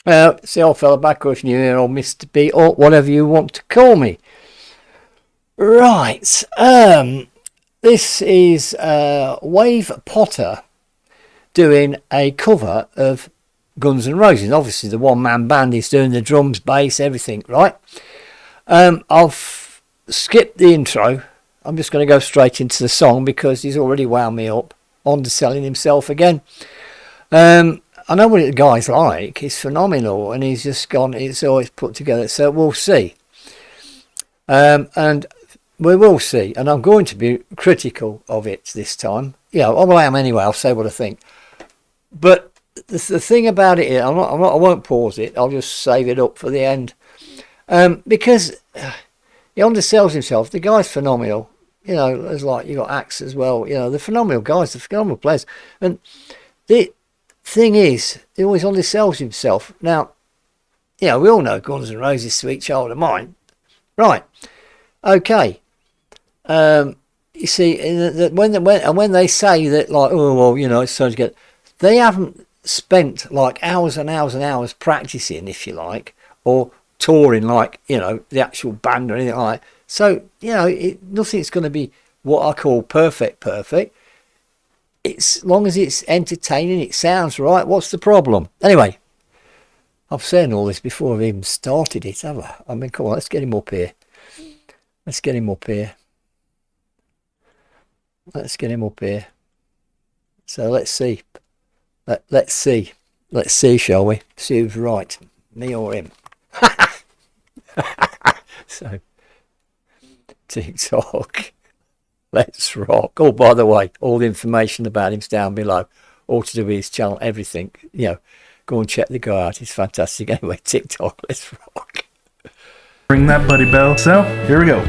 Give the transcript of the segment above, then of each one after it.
See, old fella backwards, you or Mr. B, or whatever you want to call me. Right. This is Wave Potter doing a cover of Guns N' Roses. Obviously, the one-man band is doing the drums, bass, everything, right? I've skipped the intro. I'm just going to go straight into the song because he's already wound me up on selling himself again. I know what the guy's like. He's phenomenal, and he's just gone. It's always put together. So we'll see, and we will see. And I'm going to be critical of it this time. I am anyway. I'll say what I think. But the thing about it is, I won't pause it. I'll just save it up for the end, because he undersells himself. The guy's phenomenal. There's like you got Axe as well. They're phenomenal guys. They're phenomenal players, and the thing is, he always undersells himself. Now, we all know Guns N' Roses, Sweet Child of Mine. Right. Okay. You see, when they say that, like, oh, well, it's so to get, they haven't spent like hours and hours and hours practicing, if you like, or touring like, the actual band or anything like that. So, nothing's going to be what I call perfect. As long as it's entertaining, it sounds right. What's the problem? Anyway, I've said all this before I've even started it, have I? I mean, come on, let's get him up here. So let's see. Let's see, shall we? See who's right, me or him. So, TikTok. Let's rock. Oh, by the way, all the information about him's down below. All to do with his channel, everything. Go and check the guy out. He's fantastic. Anyway, TikTok. Let's rock. Ring that buddy bell. So, here we go.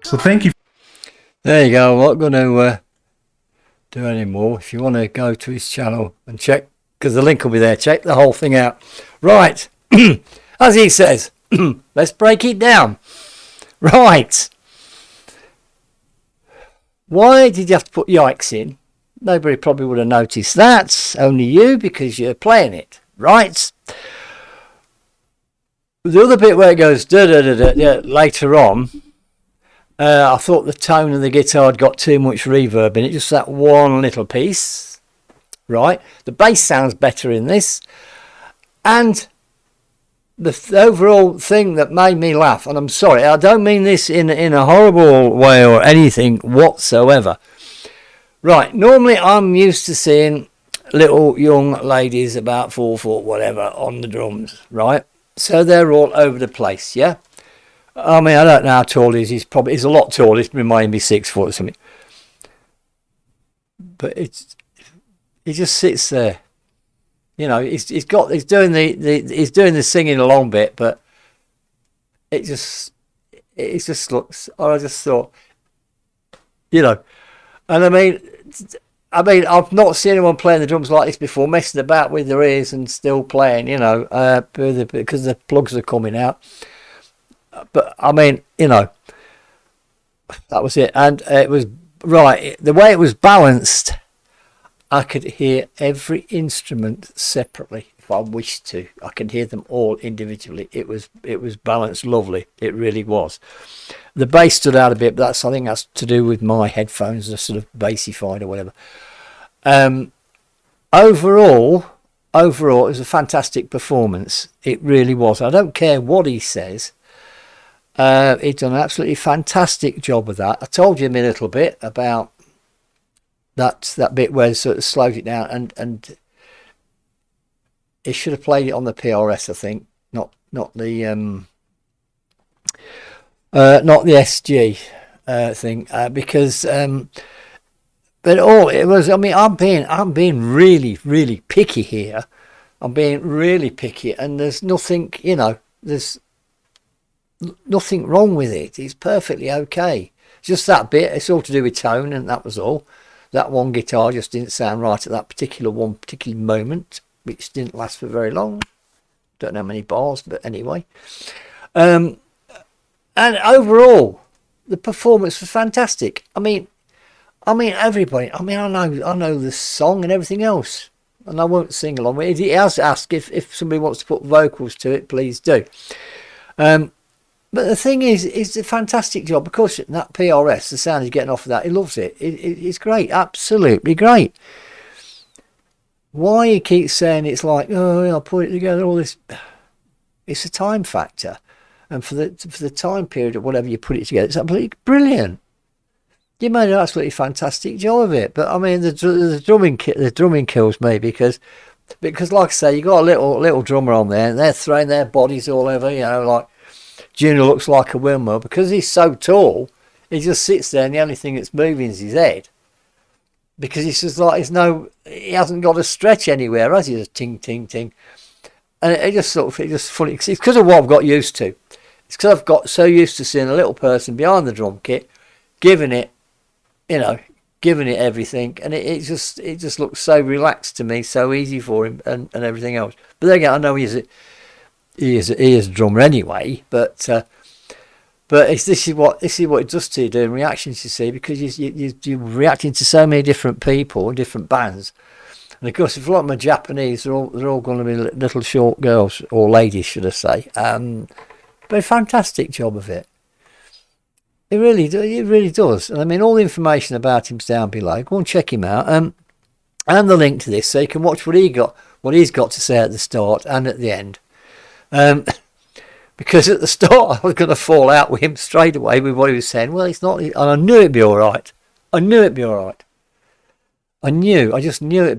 So thank you. There you go. I'm not going to do any more. If you want to go to his channel and check, because the link will be there, check the whole thing out. Right. As he says, let's break it down. Right. Why did you have to put yikes in? Nobody probably would have noticed that. Only you, because you're playing it. Right. The other bit where it goes da da da da, yeah, later on, I thought the tone of the guitar had got too much reverb in it, just that one little piece. Right. The bass sounds better in this. And the overall thing that made me laugh, and I'm sorry, I don't mean this in a horrible way or anything whatsoever. Right, normally I'm used to seeing little young ladies about 4 foot whatever on the drums, right? So they're all over the place, yeah? I mean, I don't know how tall he is. He's a lot taller. He's reminding me 6 foot or something. But he just sits there. You know, he's doing the singing along bit, but it just looks. Or I just thought, you know, and I mean, I've not seen anyone playing the drums like this before, messing about with their ears and still playing, you know, because the plugs are coming out. But I mean, you know, that was it, and it was right. The way it was balanced, I could hear every instrument separately if I wished to. I could hear them all individually. It was balanced lovely. It really was. The bass stood out a bit, but I think that's to do with my headphones. They're sort of bassified or whatever. Overall, it was a fantastic performance. It really was. I don't care what he says. He's done an absolutely fantastic job with that. I told you a little bit about that bit where it sort of slowed it down, and he should have played it on the PRS, I think, not the SG thing, because but it was. I mean, I'm being really, really picky here. I'm being really picky, and there's nothing, you know, there's nothing wrong with it. It's perfectly okay. Just that bit. It's all to do with tone, and that was all. That one guitar just didn't sound right at that particular moment, which didn't last for very long. Don't know how many bars, but anyway. And overall, the performance was fantastic. I mean, everybody. I mean, I know the song and everything else, and I won't sing along with it. He has asked if somebody wants to put vocals to it, please do. But the thing is, it's a fantastic job. Because that PRS, the sound he's getting off of that, he loves it. It's great, absolutely great. Why he keeps saying it's like, oh, I'll put it together, all this. It's a time factor. And for the time period of whatever you put it together, it's absolutely brilliant. You made an absolutely fantastic job of it. But I mean, the drumming kills me because like I say, you got a little drummer on there, and they're throwing their bodies all over. You know, like Junior looks like a windmill because he's so tall. He just sits there, and the only thing that's moving is his head. Because he's just like he hasn't got a stretch anywhere, has he? Just ting ting ting, and it just funny. It's because of what I've got used to. It's because I've got so used to seeing a little person behind the drum kit, giving it everything, and it just looks so relaxed to me, so easy for him, and everything else. But then again, I know he is a drummer anyway, but this is what it does to you doing reactions, you see, because you're reacting to so many different people and different bands. And of course, if a lot of them are Japanese, they're all going to be little short girls, or ladies, should I say. But a fantastic job of it. It really does. And I mean, all the information about him's down below. Go and check him out. And the link to this, so you can watch what he's got to say at the start and at the end. Because at the start I was going to fall out with him straight away with what he was saying. Well, it's not, and I knew it'd be all right. I just knew it'd be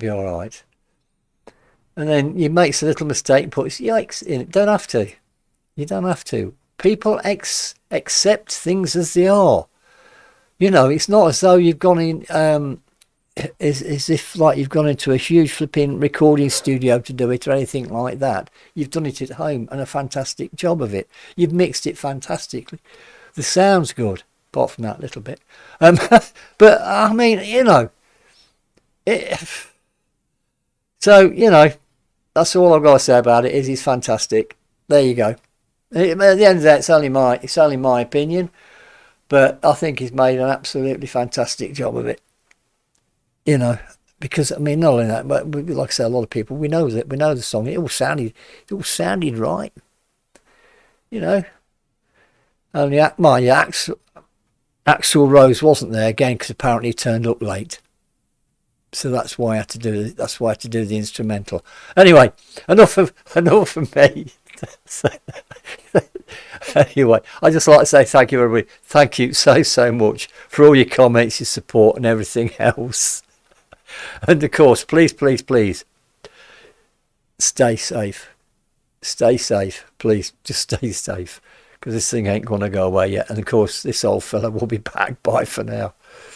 all right. And then he makes a little mistake and puts yikes in it. Don't have to. You don't have to. People accept things as they are. You know, it's not as though you've gone in, as if like you've gone into a huge flipping recording studio to do it or anything like that. You've done it at home and a fantastic job of it. You've mixed it fantastically. The sound's good. apart from that little bit. But I mean, so that's all I've got to say about it. Is he's fantastic. There you go. At the end of that, it's only my opinion, but I think he's made an absolutely fantastic job of it. Because I mean, not only that, but like I say, a lot of people we know the song. It all sounded right. Only Axl Rose wasn't there again because apparently he turned up late. So that's why I had to do the instrumental. Anyway, enough of me. Anyway, I just like to say thank you, everybody. Thank you so much for all your comments, your support, and everything else. And of course, please, stay safe. Stay safe, please. Just stay safe, because this thing ain't gonna go away yet. And of course, this old fella will be back. Bye for now.